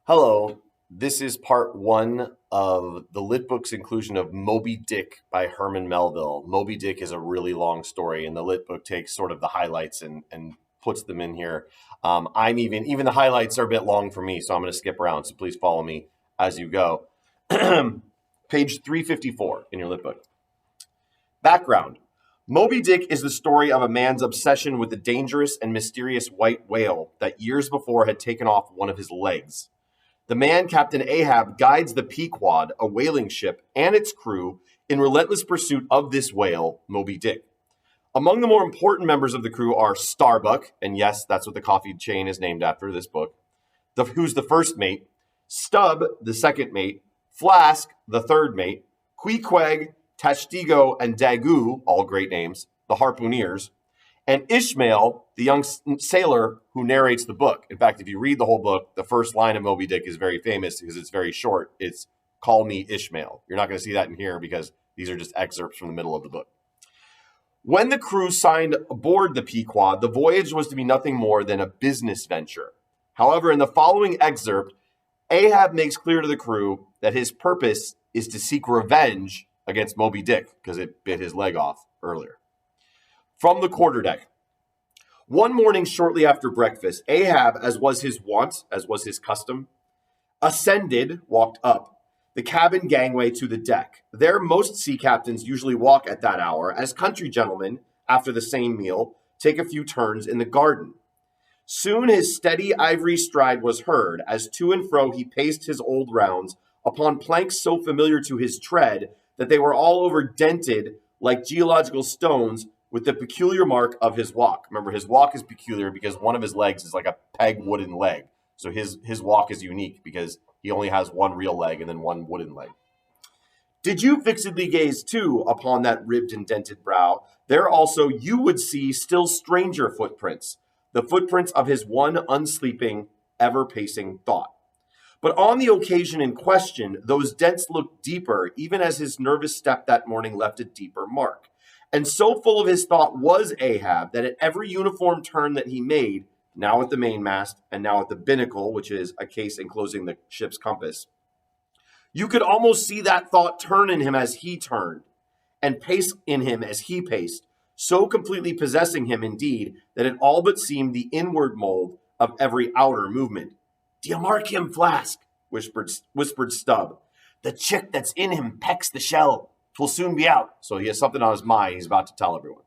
Hello, this is part one of the Lit Book's inclusion of Moby-Dick by Herman Melville. Moby-Dick is a really long story, and the Lit Book takes sort of the highlights and puts them in here. I'm even the highlights are a bit long for me, so I'm going to skip around, so please follow me as you go. Page 354 in your Lit Book. Background. Moby-Dick is the story of a man's obsession with the dangerous and mysterious white whale that years before had taken off one of his legs. The man, Captain Ahab, guides the Pequod, a whaling ship, and its crew in relentless pursuit of this whale, Moby-Dick. Among the more important members of the crew are Starbuck, and yes, that's what the coffee chain is named after, this book, who's the first mate, Stubb, the second mate, Flask, the third mate, Queequeg, Tashtigo, and Daggoo, all great names, the harpooneers, and Ishmael, the young sailor who narrates the book. In fact, if you read the whole book, the first line of Moby Dick is very famous because it's very short. It's, "Call me Ishmael." You're not going to see that in here because these are just excerpts from the middle of the book. When the crew signed aboard the Pequod, the voyage was to be nothing more than a business venture. However, in the following excerpt, Ahab makes clear to the crew that his purpose is to seek revenge against Moby Dick because it bit his leg off earlier. From the quarterdeck. One morning shortly after breakfast, Ahab, as was his wont, as was his custom, walked up the cabin gangway to the deck. There most sea captains usually walk at that hour, as country gentlemen, after the same meal, take a few turns in the garden. Soon his steady ivory stride was heard, as to and fro he paced his old rounds upon planks so familiar to his tread that they were all over dented like geological stones with the peculiar mark of his walk. Remember, his walk is peculiar because one of his legs is like a peg wooden leg. So his walk is unique because he only has one real leg and then one wooden leg. Did you fixedly gaze, too, upon that ribbed and dented brow, there also you would see still stranger footprints, the footprints of his one unsleeping, ever-pacing thought. But on the occasion in question, those dents looked deeper, even as his nervous step that morning left a deeper mark. And so full of his thought was Ahab that at every uniform turn that he made, now at the mainmast and now at the binnacle, which is a case enclosing the ship's compass, you could almost see that thought turn in him as he turned, and pace in him as he paced, so completely possessing him indeed that it all but seemed the inward mold of every outer movement. "D'ye mark him, Flask?" whispered Stubb. "The chick that's in him pecks the shell. 'Twill soon be out." So he has something on his mind he's about to tell everyone.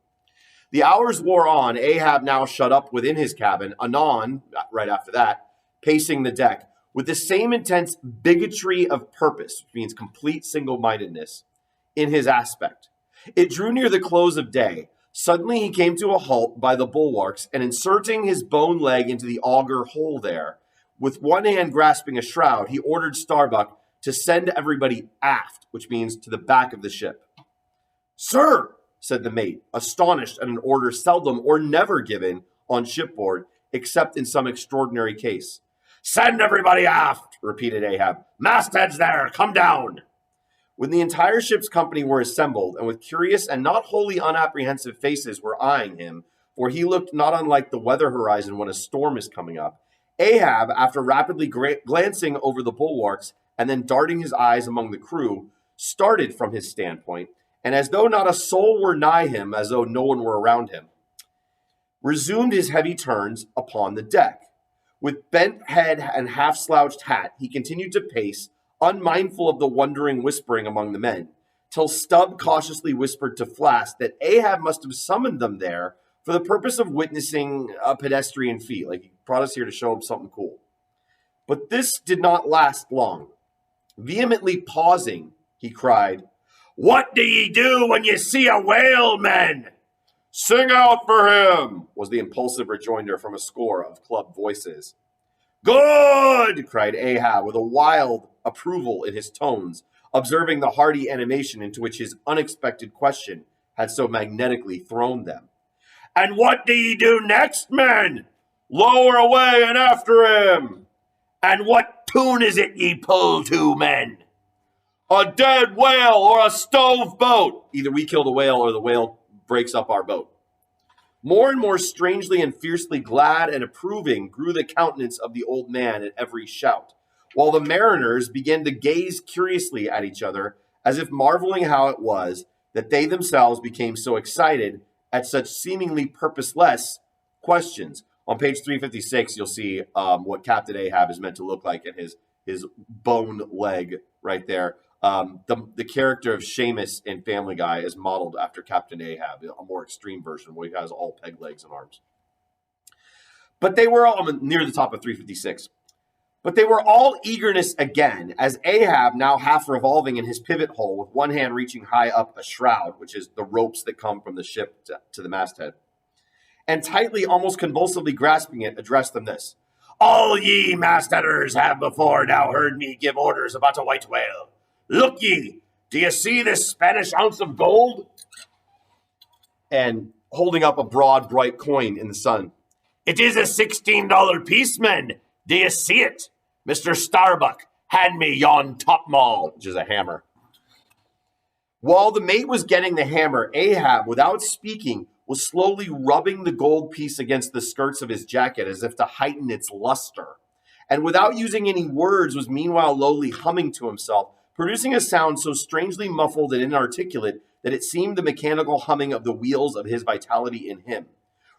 The hours wore on, Ahab now shut up within his cabin, anon, right after that, pacing the deck, with the same intense bigotry of purpose, which means complete single-mindedness, in his aspect. It drew near the close of day. Suddenly he came to a halt by the bulwarks, and inserting his bone leg into the auger hole there, with one hand grasping a shroud, he ordered Starbuck to send everybody aft, which means to the back of the ship. "Sir," said the mate, astonished at an order seldom or never given on shipboard, except in some extraordinary case. "Send everybody aft," repeated Ahab. "Mastheads there, come down." When the entire ship's company were assembled, and with curious and not wholly unapprehensive faces were eyeing him, for he looked not unlike the weather horizon when a storm is coming up, Ahab, after rapidly glancing over the bulwarks and then darting his eyes among the crew, started from his standpoint, and as though not a soul were nigh him, as though no one were around him, resumed his heavy turns upon the deck. With bent head and half-slouched hat, he continued to pace, unmindful of the wondering whispering among the men, till Stubb cautiously whispered to Flask that Ahab must have summoned them there for the purpose of witnessing a pedestrian feat. Like, he brought us here to show him something cool. But this did not last long. Vehemently pausing, he cried, "What do ye do when ye see a whale, men?" "Sing out for him," was the impulsive rejoinder from a score of club voices. "Good!" cried Ahab with a wild approval in his tones, observing the hearty animation into which his unexpected question had so magnetically thrown them. "And what do ye do next, men?" "Lower away and after him." "And what tune is it ye pull to, men?" "A dead whale or a stove boat." Either we kill the whale or the whale breaks up our boat. More and more strangely and fiercely glad and approving grew the countenance of the old man at every shout. while the mariners began to gaze curiously at each other, as if marveling how it was that they themselves became so excited at such seemingly purposeless questions. On page 356, you'll see what Captain Ahab is meant to look like, and his bone leg right there. The character of Seamus in Family Guy is modeled after Captain Ahab, a more extreme version where he has all peg legs and arms. But they were all near the top of 356. But they were all eagerness again, as Ahab, now half revolving in his pivot hole, with one hand reaching high up a shroud, which is the ropes that come from the ship to the masthead, and tightly, almost convulsively grasping it, addressed them this: "All ye mastheaders have before now heard me give orders about a white whale. Look ye, do ye see this Spanish ounce of gold?" And holding up a broad, bright coin in the sun. "It is a $16 piece, men. Do you see it? Mr. Starbuck, hand me yon topmaul," which is a hammer. While the mate was getting the hammer, Ahab, without speaking, was slowly rubbing the gold piece against the skirts of his jacket as if to heighten its luster, and without using any words was meanwhile lowly humming to himself, producing a sound so strangely muffled and inarticulate that it seemed the mechanical humming of the wheels of his vitality in him.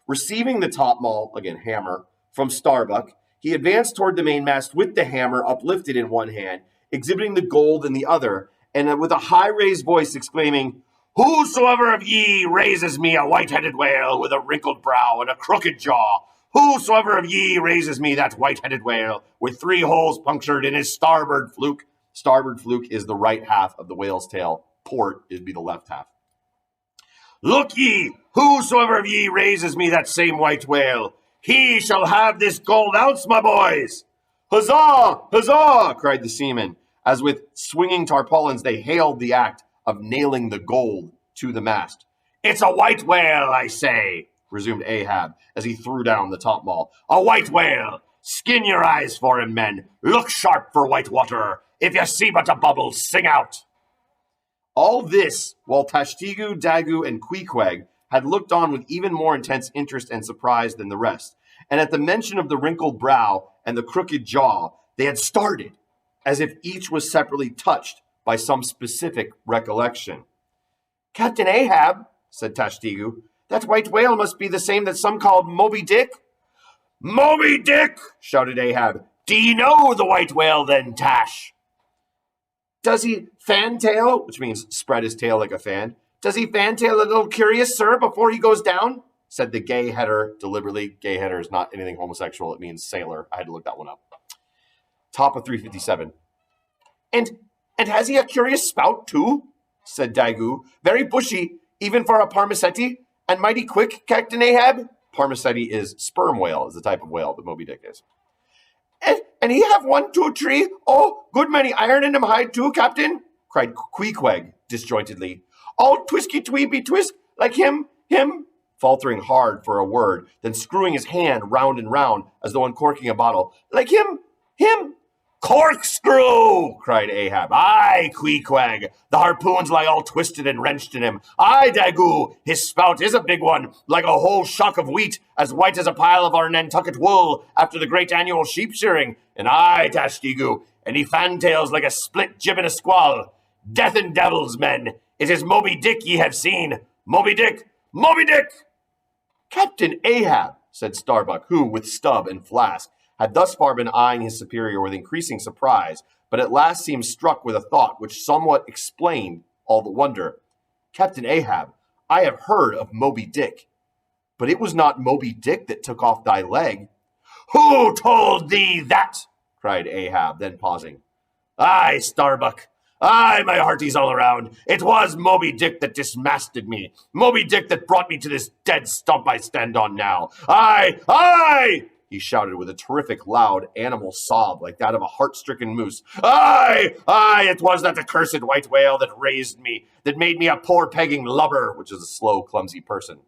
Receiving the topmaul, again hammer, from Starbuck, he advanced toward the mainmast with the hammer uplifted in one hand, exhibiting the gold in the other, and with a high-raised voice exclaiming, "Whosoever of ye raises me a white-headed whale with a wrinkled brow and a crooked jaw, whosoever of ye raises me that white-headed whale with 3 holes punctured in his starboard fluke." Starboard fluke is the right half of the whale's tail. Port is be the left half. "Look ye, whosoever of ye raises me that same white whale, he shall have this gold ounce, my boys." "Huzzah! Huzzah!" cried the seamen, as with swinging tarpaulins they hailed the act of nailing the gold to the mast. "It's a white whale, I say," resumed Ahab, as he threw down the topmaul. "A white whale! Skin your eyes for him, men. Look sharp for white water. If you see but a bubble, sing out." All this while Tashtegu, Dagu, and Queequeg had looked on with even more intense interest and surprise than the rest, and at the mention of the wrinkled brow and the crooked jaw, they had started, as if each was separately touched by some specific recollection. "Captain Ahab," said Tashtegu, "that white whale must be the same that some called Moby-Dick." "Moby-Dick!" shouted Ahab. "Do ye know the white whale, then, Tash?" "Does he fantail," which means spread his tail like a fan, "does he fantail a little curious, sir, before he goes down?" said the gay header deliberately. Gay header is not anything homosexual. It means sailor. I had to look that one up. Top of 357. And has he a curious spout, too?" said Dagu. "Very bushy, even for a parmacetti, and mighty quick, Captain Ahab." Parmacetti is sperm whale, is the type of whale that Moby Dick is. And he have 1, 2, 3, oh, good many iron in him hide too, Captain," cried Queequeg disjointedly. "All twisky-tweeby twist, like him, faltering hard for a word, then screwing his hand round and round as though uncorking a bottle. "Like him. "Corkscrew!" cried Ahab. "Aye, Queequeg, the harpoons lie all twisted and wrenched in him. Aye, Dagu, his spout is a big one, like a whole shock of wheat, as white as a pile of our Nantucket wool after the great annual sheep shearing. And aye, Tashtegu, and he fantails like a split jib in a squall. Death and devils, men, it is Moby-Dick ye have seen. Moby-Dick! Moby-Dick!" "Captain Ahab," said Starbuck, who, with Stubb and Flask, had thus far been eyeing his superior with increasing surprise, but at last seemed struck with a thought which somewhat explained all the wonder. "Captain Ahab, I have heard of Moby-Dick, but it was not Moby-Dick that took off thy leg." "Who told thee that?" cried Ahab, then pausing. "Aye, Starbuck. Aye, my hearties all around. It was Moby-Dick that dismasted me. Moby-Dick that brought me to this dead stump I stand on now. Aye! He shouted with a terrific, loud, animal sob like that of a heart-stricken moose. Aye! It was that accursed white whale that raised me, that made me a poor pegging lubber, which is a slow, clumsy person.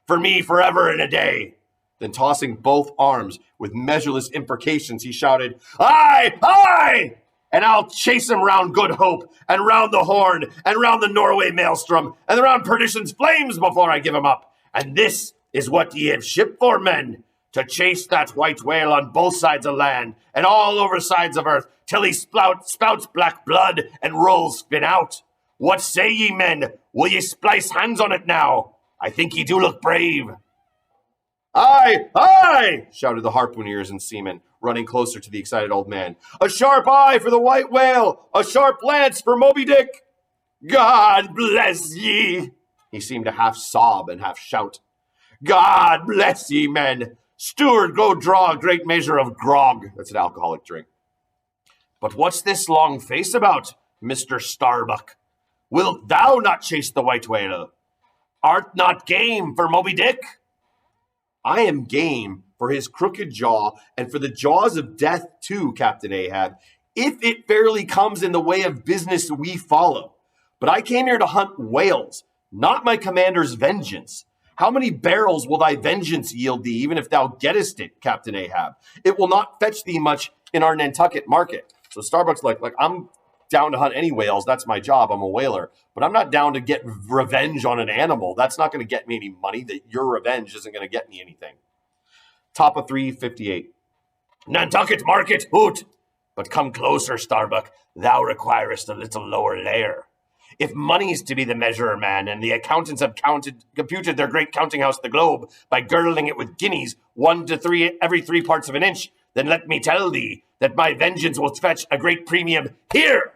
For me forever and a day. Then tossing both arms with measureless imprecations, he shouted, Aye! And I'll chase him round Good Hope, and round the Horn, and round the Norway Maelstrom, and round Perdition's flames before I give him up. And this is what ye have shipped for, men. to chase that white whale on both sides of land and all over sides of earth till he spouts black blood and rolls spin out. What say ye, men? Will ye splice hands on it now? I think ye do look brave." "Aye, aye!" shouted the harpooneers and seamen, running closer to the excited old man. "A sharp eye for the white whale! A sharp lance for Moby-Dick!" "God bless ye!" He seemed to half sob and half shout. "God bless ye, men! Steward, go draw a great measure of grog." That's an alcoholic drink. "But what's this long face about, Mr. Starbuck? Wilt thou not chase the white whale? Art not game for Moby-Dick?" "I am game for his crooked jaw and for the jaws of death too, Captain Ahab, if it fairly comes in the way of business we follow. But I came here to hunt whales, not my commander's vengeance. How many barrels will thy vengeance yield thee, even if thou gettest it, Captain Ahab? It will not fetch thee much in our Nantucket market." So Starbuck's like, I'm down to hunt any whales. That's my job. I'm a whaler. But I'm not down to get revenge on an animal. That's not going to get me any money. That your revenge isn't going to get me anything. Top of 358. "Nantucket market, hoot! But come closer, Starbuck. Thou requirest a little lower layer. If money's to be the measurer, man, and the accountants have computed their great counting house, the globe, by girdling it with guineas, 1 to 3 every 3 parts of an inch, then let me tell thee that my vengeance will fetch a great premium here."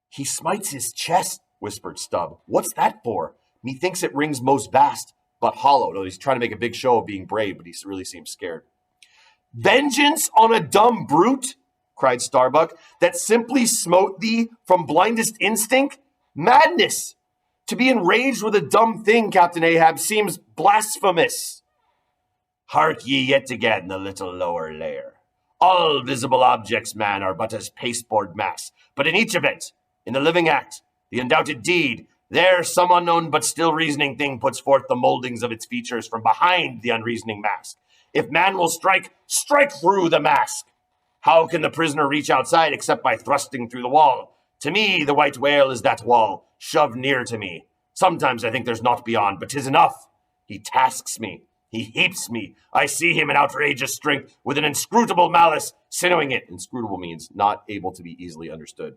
"He smites his chest," whispered Stubb. "What's that for? Methinks it rings most vast, but hollow." No, he's trying to make a big show of being brave, but he really seems scared. "Vengeance on a dumb brute?" cried Starbuck, "that simply smote thee from blindest instinct? Madness! To be enraged with a dumb thing, Captain Ahab, seems blasphemous." "Hark ye yet again, the little lower layer. All visible objects, man, are but as pasteboard mass. But in each event, in the living act, the undoubted deed, there some unknown but still reasoning thing puts forth the moldings of its features from behind the unreasoning mask. If man will strike through the mask. How can the prisoner reach outside except by thrusting through the wall? To me, the white whale is that wall, shoved near to me. Sometimes I think there's naught beyond, but 'tis enough. He tasks me. He heaps me. I see him in outrageous strength, with an inscrutable malice, sinnowing it." Inscrutable means not able to be easily understood.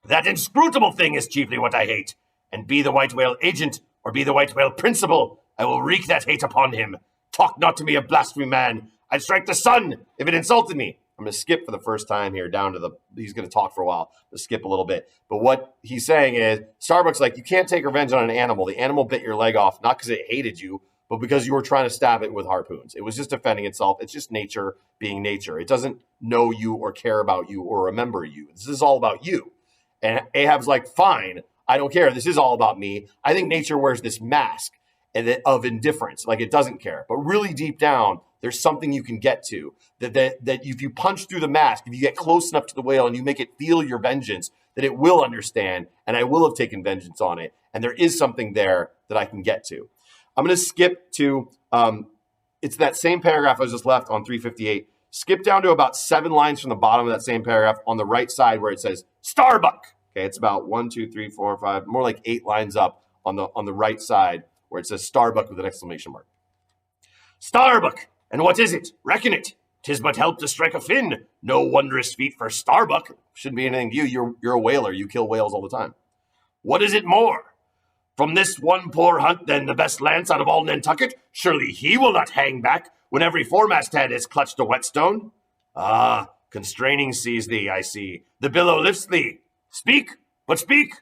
"That inscrutable thing is chiefly what I hate. And be the white whale agent, or be the white whale principal, I will wreak that hate upon him. Talk not to me of blasphemy, man. I'd strike the sun if it insulted me." I'm going to skip for the first time here down to he's going to talk for a while. Let's skip a little bit. But what he's saying is, Starbuck's like, you can't take revenge on an animal. The animal bit your leg off, not because it hated you, but because you were trying to stab it with harpoons. It was just defending itself. It's just nature being nature. It doesn't know you or care about you or remember you. This is all about you. And Ahab's like, fine, I don't care. This is all about me. I think nature wears this mask of indifference, like it doesn't care. But really deep down, there's something you can get to that if you punch through the mask, if you get close enough to the whale and you make it feel your vengeance, that it will understand and I will have taken vengeance on it. And there is something there that I can get to. I'm going to skip to, it's that same paragraph I was just left on 358. Skip down to about 7 lines from the bottom of that same paragraph on the right side where it says Starbuck. Okay, it's about 1, 2, 3, 4, 5, more like 8 lines up on the right side where it says Starbuck with an exclamation mark. Starbuck, and what is it? Reckon it. 'Tis but help to strike a fin. No wondrous feat for Starbuck. Shouldn't be anything to you. You're a whaler. You kill whales all the time. What is it more? From this one poor hunt, then, the best lance out of all Nantucket? Surely he will not hang back when every foremast head has clutched a whetstone. Ah, constraining sees thee, I see. The billow lifts thee. Speak, but speak.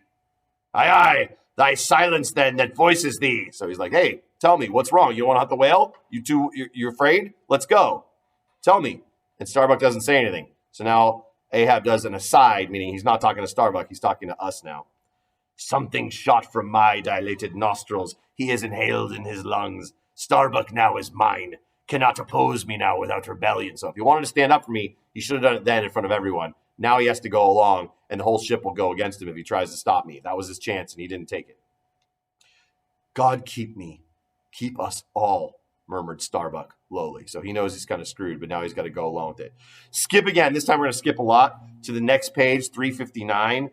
Aye, aye, thy silence, then, that voices thee. So he's like, hey, tell me, what's wrong? You don't want to hunt the whale? You're afraid? Let's go. Tell me. And Starbuck doesn't say anything. So now Ahab does an aside, meaning he's not talking to Starbuck, he's talking to us now. Something shot from my dilated nostrils. He has inhaled in his lungs. Starbuck now is mine. Cannot oppose me now without rebellion. So if he wanted to stand up for me, he should have done it then in front of everyone. Now he has to go along, and the whole ship will go against him if he tries to stop me. That was his chance, and he didn't take it. God keep me. Keep us all, murmured Starbuck lowly. So he knows he's kind of screwed, but now he's got to go along with it. Skip again. This time we're going to skip a lot to the next page, 359.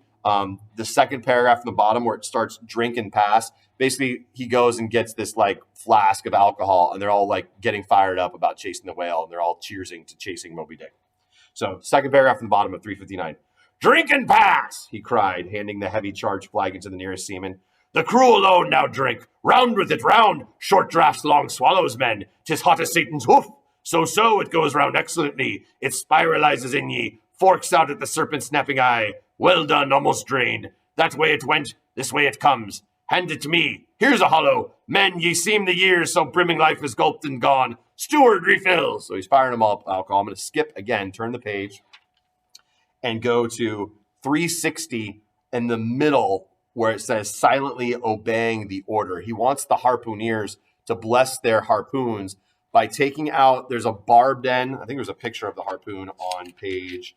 The second paragraph from the bottom where it starts drink and pass, basically he goes and gets this like flask of alcohol and they're all like getting fired up about chasing the whale and they're all cheersing to chasing Moby Dick. So second paragraph from the bottom of 359. Drink and pass, he cried, handing the heavy charged flagon to the nearest seaman. The crew alone now drink. Round with it, round. Short draughts, long swallows, men. 'Tis hot as Satan's hoof. So it goes round excellently. It spiralizes in ye, forks out at the serpent's snapping eye. Well done, almost drained. That way it went, this way it comes. Hand it to me. Here's a hollow. Men, ye seem the years, so brimming life is gulped and gone. Steward, refill. So he's firing them all up alcohol. I'm going to skip again, turn the page, and go to 360 in the middle where it says silently obeying the order. He wants the harpooneers to bless their harpoons by taking out, there's a barbed end. I think there's a picture of the harpoon on page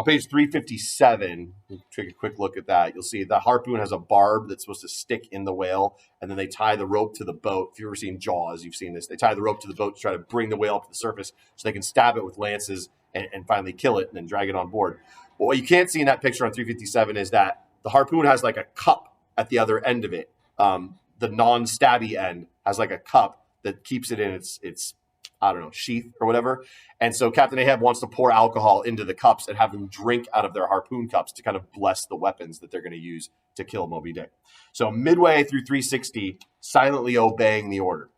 357. Take a quick look at that. You'll see the harpoon has a barb that's supposed to stick in the whale, and then they tie the rope to the boat. If you've ever seen Jaws, you've seen this. They tie the rope to the boat to try to bring the whale up to the surface so they can stab it with lances and finally kill it and then drag it on board. But what you can't see in that picture on 357 is that the harpoon has like a cup at the other end of it. The non-stabby end has like a cup that keeps it in its I don't know, sheath or whatever. And so Captain Ahab wants to pour alcohol into the cups and have them drink out of their harpoon cups to kind of bless the weapons that they're going to use to kill Moby Dick. So midway through 360, silently obeying the order.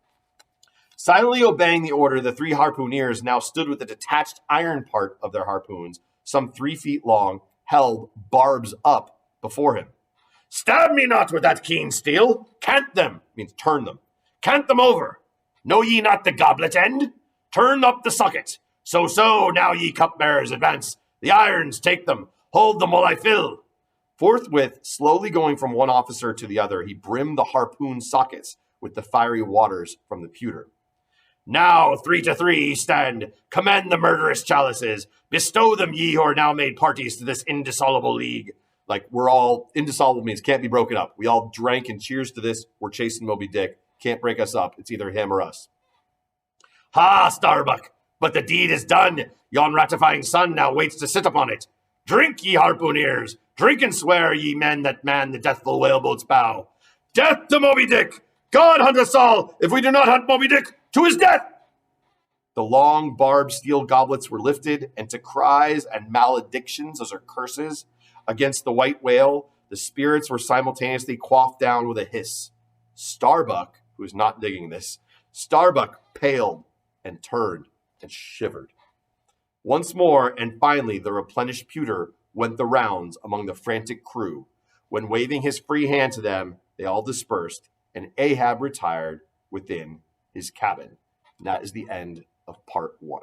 Silently obeying the order, the three harpooneers now stood with the detached iron part of their harpoons, some 3 feet long, held barbs up before him. Stab me not with that keen steel. Cant them, means turn them. Cant them over. Know ye not the goblet end? Turn up the socket. So, now ye cupbearers advance. The irons, take them. Hold them while I fill. Forthwith, slowly going from one officer to the other, he brimmed the harpoon sockets with the fiery waters from the pewter. Now 3 to 3 stand. Commend the murderous chalices. Bestow them, ye who are now made parties to this indissoluble league. Like, we're all, indissoluble means can't be broken up. We all drank and cheers to this. We're chasing Moby Dick. Can't break us up. It's either him or us. Ha, Starbuck! But the deed is done. Yon ratifying sun now waits to sit upon it. Drink, ye harpooneers. Drink and swear, ye men that man the deathful whaleboat's bow. Death to Moby Dick! God hunt us all if we do not hunt Moby Dick to his death! The long, barbed steel goblets were lifted, and to cries and maledictions, those are curses, against the white whale, the spirits were simultaneously quaffed down with a hiss. Starbuck, who is not digging this, Starbuck paled and turned and shivered. Once more, and finally, the replenished pewter went the rounds among the frantic crew, when waving his free hand to them, they all dispersed, and Ahab retired within his cabin. And that is the end of part 1.